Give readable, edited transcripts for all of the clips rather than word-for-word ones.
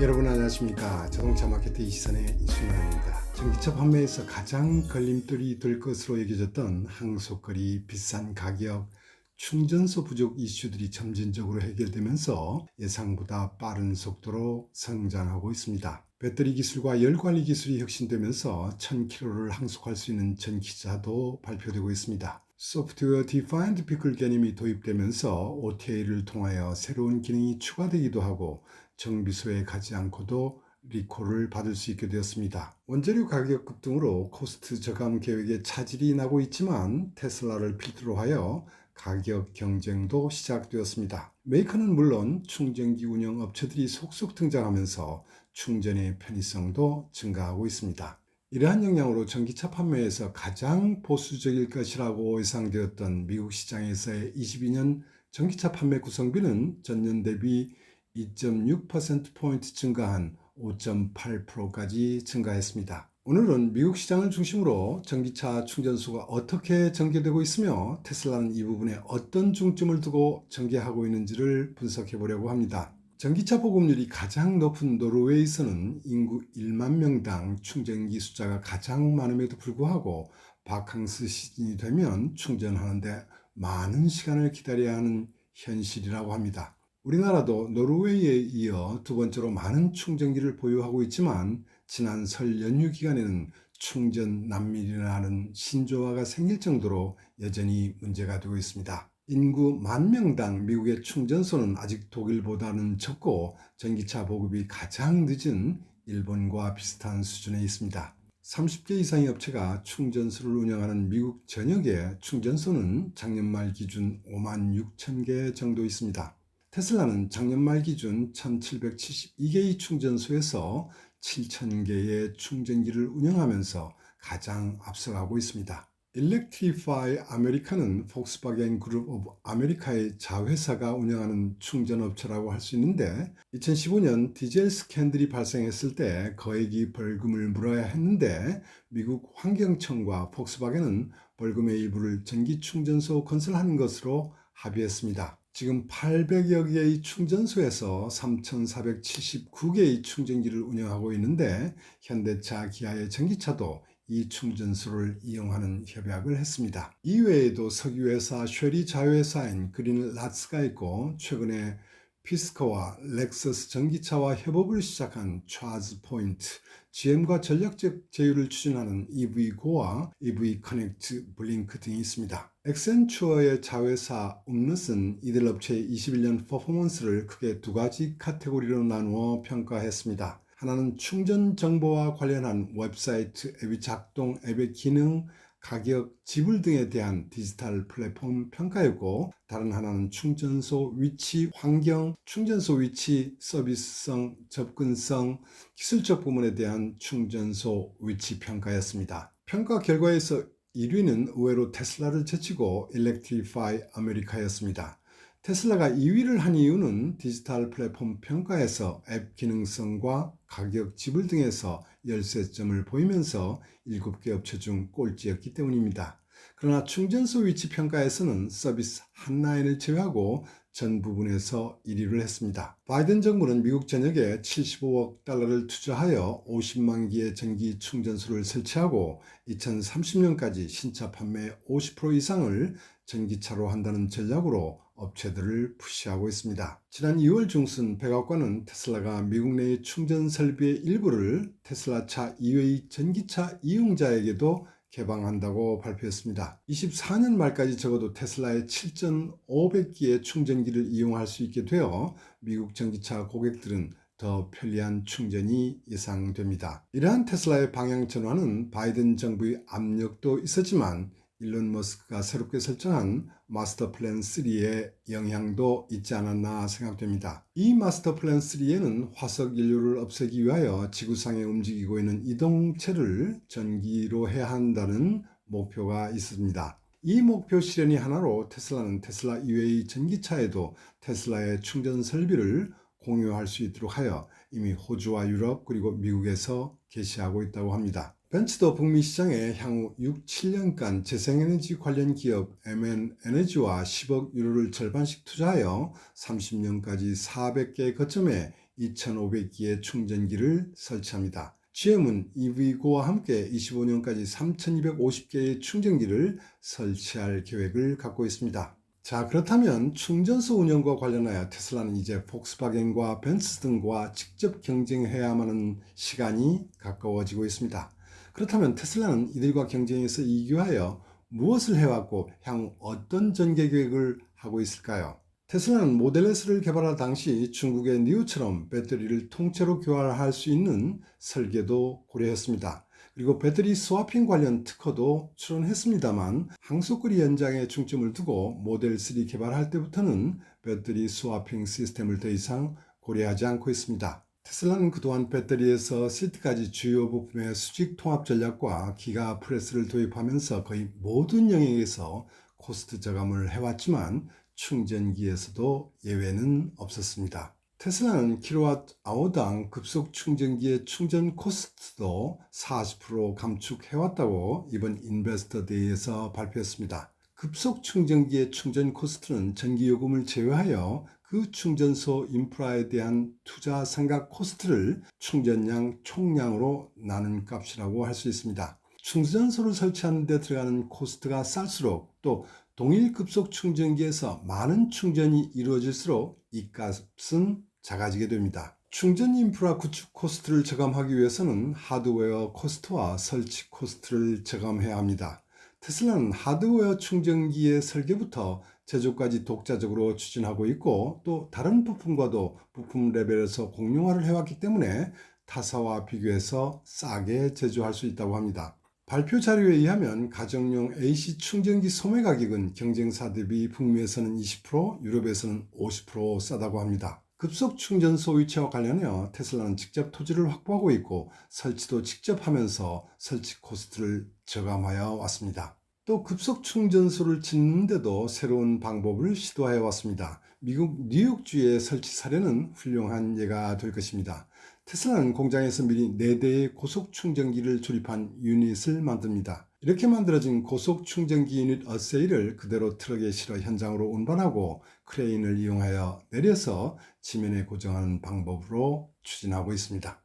여러분 안녕하십니까. 자동차 마케팅 이시선의 이순환입니다. 전기차 판매에서 가장 걸림돌이 될 것으로 여겨졌던 항속거리, 비싼 가격, 충전소 부족 이슈들이 점진적으로 해결되면서 예상보다 빠른 속도로 성장하고 있습니다. 배터리 기술과 열관리 기술이 혁신되면서 1000km를 항속할 수 있는 전기차도 발표되고 있습니다. 소프트웨어 디파인드 비클 개념이 도입되면서 OTA를 통하여 새로운 기능이 추가되기도 하고 정비소에 가지 않고도 리콜을 받을 수 있게 되었습니다. 원재료 가격 급등으로 코스트 저감 계획에 차질이 나고 있지만 테슬라를 필두로 하여 가격 경쟁도 시작되었습니다. 메이커는 물론 충전기 운영 업체들이 속속 등장하면서 충전의 편의성도 증가하고 있습니다. 이러한 영향으로 전기차 판매에서 가장 보수적일 것이라고 예상되었던 미국 시장에서의 22년 전기차 판매 구성비는 전년 대비 2.6%포인트 증가한 5.8%까지 증가했습니다. 오늘은 미국 시장을 중심으로 전기차 충전소가 어떻게 전개되고 있으며 테슬라는 이 부분에 어떤 중점을 두고 전개하고 있는지를 분석해 보려고 합니다. 전기차 보급률이 가장 높은 노르웨이에서는 인구 1만 명당 충전기 숫자가 가장 많음에도 불구하고 바캉스 시즌이 되면 충전하는데 많은 시간을 기다려야 하는 현실이라고 합니다. 우리나라도 노르웨이에 이어 두 번째로 많은 충전기를 보유하고 있지만 지난 설 연휴 기간에는 충전 난민이라는 신조어가 생길 정도로 여전히 문제가 되고 있습니다. 인구 10,000명당 미국의 충전소는 아직 독일보다는 적고 전기차 보급이 가장 늦은 일본과 비슷한 수준에 있습니다. 30개 이상의 업체가 충전소를 운영하는 미국 전역의 충전소는 작년 말 기준 56,000개 정도 있습니다. 테슬라는 작년 말 기준 1772개의 충전소에서 7,000개의 충전기를 운영하면서 가장 앞서가고 있습니다. Electrify America는 폭스바겐 그룹 오브 아메리카의 자회사가 운영하는 충전업체라고 할 수 있는데 2015년 디젤 스캔들이 발생했을 때 거액의 벌금을 물어야 했는데 미국 환경청과 폭스바겐은 벌금의 일부를 전기충전소 건설하는 것으로 합의했습니다. 지금 800여 개의 충전소에서 3,479개의 충전기를 운영하고 있는데 현대차, 기아의 전기차도 이 충전소를 이용하는 협약을 했습니다. 이외에도 석유회사 쉐리 자회사인 그린라츠가 있고 최근에 피스커와 렉서스 전기차와 협업을 시작한 차즈포인트, GM과 전략적 제휴를 추진하는 EV고와 EV커넥트 블링크 등이 있습니다. 엑센추어의 자회사 음넛은 이들 업체의 21년 퍼포먼스를 크게 두 가지 카테고리로 나누어 평가했습니다. 하나는 충전 정보와 관련한 웹사이트, 앱의 작동, 앱의 기능, 가격, 지불 등에 대한 디지털 플랫폼 평가였고 다른 하나는 충전소 위치, 환경, 충전소 위치, 서비스성, 접근성, 기술적 부분에 대한 충전소 위치 평가였습니다. 평가 결과에서 1위는 의외로 테슬라를 제치고 Electrify America였습니다. 테슬라가 2위를 한 이유는 디지털 플랫폼 평가에서 앱 기능성과 가격 지불 등에서 열세점을 보이면서 7개 업체 중 꼴찌였기 때문입니다. 그러나 충전소 위치 평가에서는 서비스 한라인을 제외하고 전 부분에서 1위를 했습니다. 바이든 정부는 미국 전역에 75억 달러를 투자하여 50만 개의 전기 충전소를 설치하고 2030년까지 신차 판매 50% 이상을 전기차로 한다는 전략으로 업체들을 푸시하고 있습니다. 지난 2월 중순 백악관은 테슬라가 미국 내의 충전 설비의 일부를 테슬라차 이외의 전기차 이용자에게도 개방한다고 발표했습니다. 24년 말까지 적어도 테슬라의 7,500개의 충전기를 이용할 수 있게 되어 미국 전기차 고객들은 더 편리한 충전이 예상됩니다. 이러한 테슬라의 방향 전환은 바이든 정부의 압력도 있었지만 일론 머스크가 새롭게 설정한 마스터 플랜 3의 영향도 있지 않았나 생각됩니다. 이 마스터 플랜 3에는 화석 인류를 없애기 위하여 지구상에 움직이고 있는 이동체를 전기로 해야 한다는 목표가 있습니다. 이 목표 실현이 하나로 테슬라는 테슬라 이외의 전기차에도 테슬라의 충전 설비를 공유할 수 있도록 하여 이미 호주와 유럽 그리고 미국에서 개시하고 있다고 합니다. 벤츠도 북미 시장에 향후 6, 7년간 재생에너지 관련 기업 MN에너지와 10억 유로를 절반씩 투자하여 30년까지 400개 거점에 2,500기의 충전기를 설치합니다. GM은 EV고와 함께 25년까지 3,250개의 충전기를 설치할 계획을 갖고 있습니다. 자, 그렇다면 충전소 운영과 관련하여 테슬라는 이제 폭스바겐과 벤츠 등과 직접 경쟁해야만 하는 시간이 가까워지고 있습니다. 그렇다면 테슬라는 이들과 경쟁에서 이기기 위하여 무엇을 해왔고 향후 어떤 전개 계획을 하고 있을까요? 테슬라는 모델 S를 개발할 당시 중국의 니오처럼 배터리를 통째로 교환할 수 있는 설계도 고려했습니다. 그리고 배터리 스와핑 관련 특허도 출원했습니다만 항속거리 연장에 중점을 두고 모델 3 개발할 때부터는 배터리 스와핑 시스템을 더 이상 고려하지 않고 있습니다. 테슬라는 그동안 배터리에서 시트까지 주요 부품의 수직 통합 전략과 기가 프레스를 도입하면서 거의 모든 영역에서 코스트 저감을 해왔지만 충전기에서도 예외는 없었습니다. 테슬라는 킬로와트아워당 급속 충전기의 충전 코스트도 40% 감축해왔다고 이번 인베스터 데이에서 발표했습니다. 급속 충전기의 충전 코스트는 전기요금을 제외하여 그 충전소 인프라에 대한 투자 생각 코스트를 충전량 총량으로 나눈 값이라고 할 수 있습니다. 충전소를 설치하는 데 들어가는 코스트가 쌀수록 또 동일 급속 충전기에서 많은 충전이 이루어질수록 이 값은 작아지게 됩니다. 충전 인프라 구축 코스트를 저감하기 위해서는 하드웨어 코스트와 설치 코스트를 저감해야 합니다. 테슬라는 하드웨어 충전기의 설계부터 제조까지 독자적으로 추진하고 있고 또 다른 부품과도 부품 레벨에서 공용화를 해왔기 때문에 타사와 비교해서 싸게 제조할 수 있다고 합니다. 발표 자료에 의하면 가정용 AC 충전기 소매 가격은 경쟁사 대비 북미에서는 20%, 유럽에서는 50% 싸다고 합니다. 급속 충전소 위치와 관련하여 테슬라는 직접 토지를 확보하고 있고 설치도 직접 하면서 설치 코스트를 저감하여 왔습니다. 또 급속 충전소를 짓는데도 새로운 방법을 시도해 왔습니다. 미국 뉴욕주의 설치 사례는 훌륭한 예가 될 것입니다. 테슬라는 공장에서 미리 4대의 고속 충전기를 조립한 유닛을 만듭니다. 이렇게 만들어진 고속 충전기 유닛 어세이를 그대로 트럭에 실어 현장으로 운반하고 크레인을 이용하여 내려서 지면에 고정하는 방법으로 추진하고 있습니다.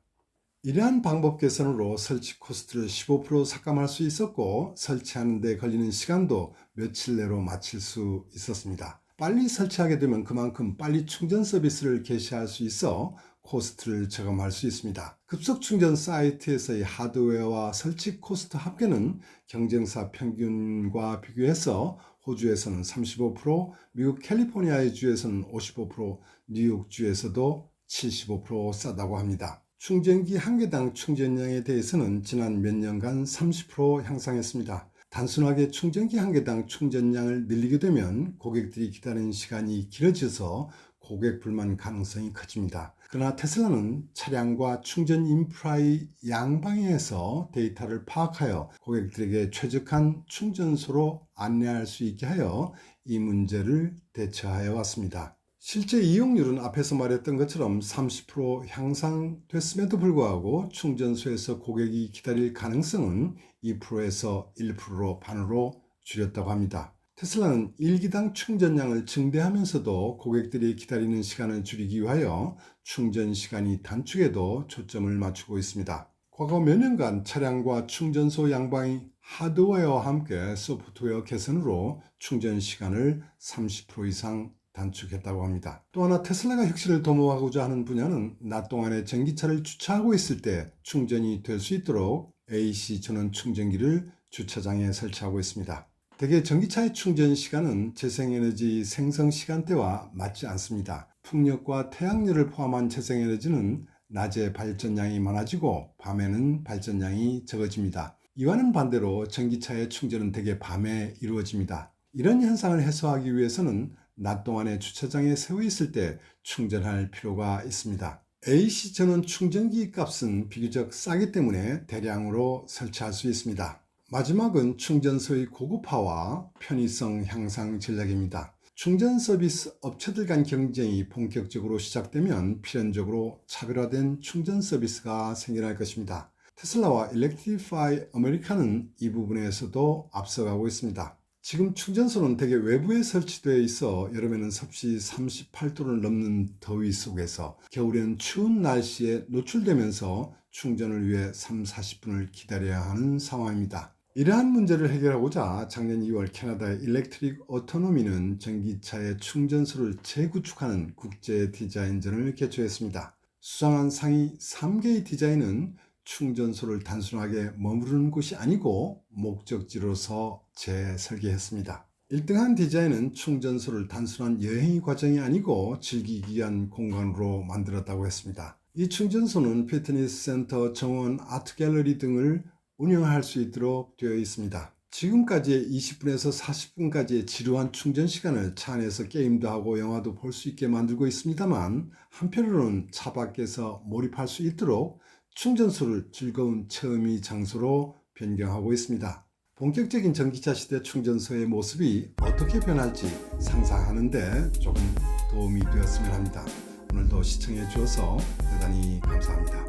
이러한 방법 개선으로 설치 코스트를 15% 삭감할 수 있었고 설치하는 데 걸리는 시간도 며칠 내로 마칠 수 있었습니다. 빨리 설치하게 되면 그만큼 빨리 충전 서비스를 개시할 수 있어 코스트를 저감할 수 있습니다. 급속 충전 사이트에서의 하드웨어와 설치 코스트 합계는 경쟁사 평균과 비교해서 호주에서는 35%, 미국 캘리포니아의 주에서는 55%, 뉴욕 주에서도 75% 싸다고 합니다. 충전기 한 개당 충전량에 대해서는 지난 몇 년간 30% 향상했습니다. 단순하게 충전기 한 개당 충전량을 늘리게 되면 고객들이 기다리는 시간이 길어져서 고객 불만 가능성이 커집니다. 그러나 테슬라는 차량과 충전 인프라의 양방향에서 데이터를 파악하여 고객들에게 최적한 충전소로 안내할 수 있게 하여 이 문제를 대처하여 왔습니다. 실제 이용률은 앞에서 말했던 것처럼 30% 향상됐음에도 불구하고 충전소에서 고객이 기다릴 가능성은 2%에서 1%로 반으로 줄였다고 합니다. 테슬라는 1기당 충전량을 증대하면서도 고객들이 기다리는 시간을 줄이기 위하여 충전 시간이 단축에도 초점을 맞추고 있습니다. 과거 몇 년간 차량과 충전소 양방의 하드웨어와 함께 소프트웨어 개선으로 충전 시간을 30% 이상 단축했다고 합니다. 또 하나 테슬라가 혁신을 도모하고자 하는 분야는 낮 동안에 전기차를 주차하고 있을 때 충전이 될 수 있도록 AC 전원 충전기를 주차장에 설치하고 있습니다. 대개 전기차의 충전 시간은 재생에너지 생성 시간대와 맞지 않습니다. 풍력과 태양열을 포함한 재생에너지는 낮에 발전량이 많아지고 밤에는 발전량이 적어집니다. 이와는 반대로 전기차의 충전은 대개 밤에 이루어집니다. 이런 현상을 해소하기 위해서는 낮 동안에 주차장에 세워 있을 때 충전할 필요가 있습니다. AC 전원 충전기 값은 비교적 싸기 때문에 대량으로 설치할 수 있습니다. 마지막은 충전소의 고급화와 편의성 향상 전략입니다. 충전 서비스 업체들 간 경쟁이 본격적으로 시작되면 필연적으로 차별화된 충전 서비스가 생겨날 것입니다. 테슬라와 일렉트리파이 아메리카는 이 부분에서도 앞서가고 있습니다. 지금 충전소는 대개 외부에 설치되어 있어 여름에는 섭씨 38도를 넘는 더위 속에서 겨울엔 추운 날씨에 노출되면서 충전을 위해 3-40분을 기다려야 하는 상황입니다. 이러한 문제를 해결하고자 작년 2월 캐나다의 일렉트릭 오토노미는 전기차의 충전소를 재구축하는 국제 디자인전을 개최했습니다. 수상한 상위 3개의 디자인은 충전소를 단순하게 머무르는 곳이 아니고 목적지로서 재설계했습니다. 1등한 디자인은 충전소를 단순한 여행 과정이 아니고 즐기기 위한 공간으로 만들었다고 했습니다. 이 충전소는 피트니스 센터, 정원, 아트 갤러리 등을 운영할 수 있도록 되어 있습니다. 지금까지의 20분에서 40분까지의 지루한 충전 시간을 차 안에서 게임도 하고 영화도 볼 수 있게 만들고 있습니다만, 한편으로는 차 밖에서 몰입할 수 있도록 충전소를 즐거운 체험의 장소로 변경하고 있습니다. 본격적인 전기차 시대 충전소의 모습이 어떻게 변할지 상상하는데 조금 도움이 되었으면 합니다. 오늘도 시청해 주셔서 대단히 감사합니다.